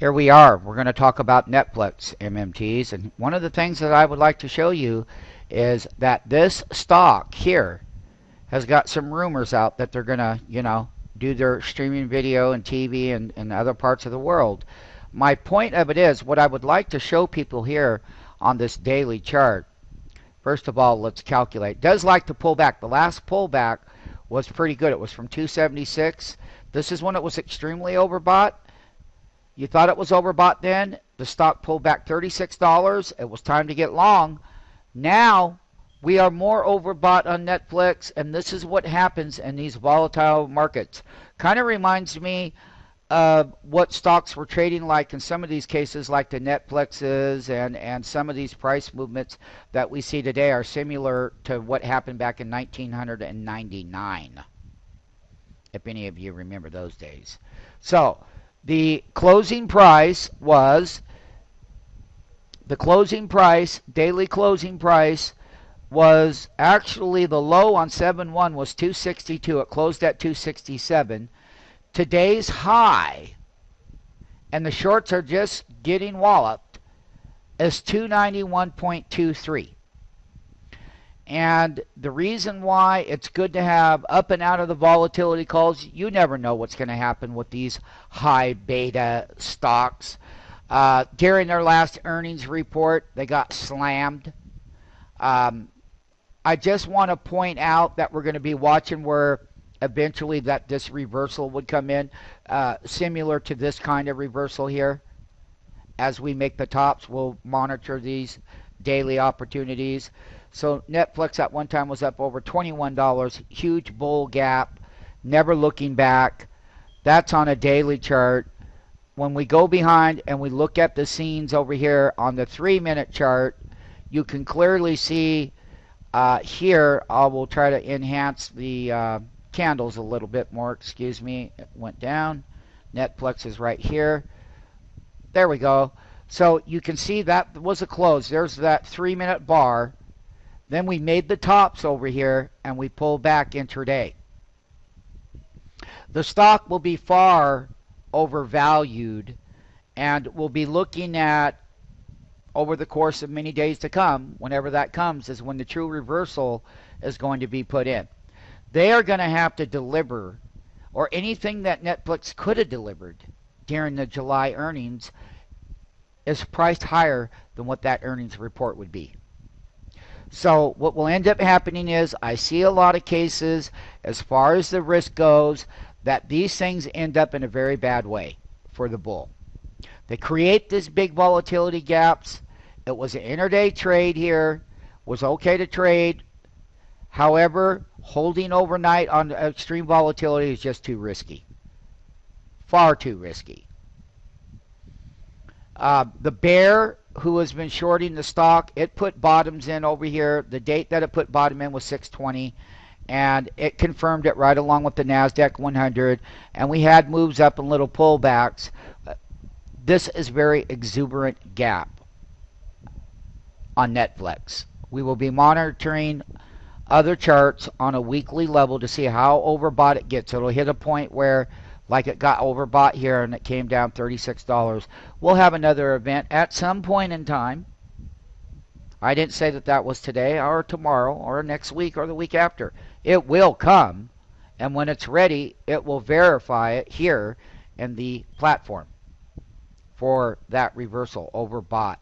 Here we are. We're going to talk about Netflix MMTs. And one of the things that I would like to show you is that this stock here has got some rumors out that they're going to, do their streaming video and TV and other parts of the world. My point of it is what I would like to show people here on this daily chart. First of all, let's calculate. It does like to pull back. The last pullback was pretty good. It was from 276. This is when it was extremely overbought. You thought it was overbought then. The stock pulled back $36. It was time to get long. Now we are more overbought on Netflix, and this is what happens in these volatile markets. Kind of reminds me of what stocks were trading like in some of these cases, like the Netflixes and some of these price movements that we see today are similar to what happened back in 1999, if any of you remember those days. So the closing price was, daily closing price was actually the low on 7/1 was 262. It closed at 267. Today's high, and the shorts are just getting walloped, is 291.23. And the reason why it's good to have up and out of the volatility calls, you never know what's going to happen with these high beta stocks. During their last earnings report, they got slammed. I just want to point out that we're going to be watching where eventually that this reversal would come in, similar to this kind of reversal here. As we make the tops, we'll monitor these daily opportunities. So Netflix at one time was up over $21, huge bull gap, never looking back. That's on a daily chart. When we go behind and we look at the scenes over here on the 3-minute chart, you can clearly see here, I will try to enhance the candles a little bit more. Excuse me, it went down. Netflix is right here. There we go. So you can see that was a close. There's that 3-minute bar. Then we made the tops over here and we pulled back intraday. The stock will be far overvalued, and we'll be looking at over the course of many days to come, whenever that comes, is when the true reversal is going to be put in. They are going to have to deliver, or anything that Netflix could have delivered during the July earnings is priced higher than what that earnings report would be. So what will end up happening is I see a lot of cases, as far as the risk goes, that these things end up in a very bad way for the bull. They create these big volatility gaps. It was an intraday trade here, was okay to trade. However, holding overnight on extreme volatility is just too risky. Far too risky. The bear who has been shorting the stock, it put bottoms in over here. The date that it put bottom in was 6/20, and it confirmed it right along with the NASDAQ 100, and we had moves up and little pullbacks. This is very exuberant gap on Netflix. We will be monitoring other charts on a weekly level to see how overbought it gets. It'll hit a point where, like it got overbought here and it came down $36. We'll have another event at some point in time. I didn't say that that was today or tomorrow or next week or the week after. It will come, and when it's ready, it will verify it here in the platform for that reversal overbought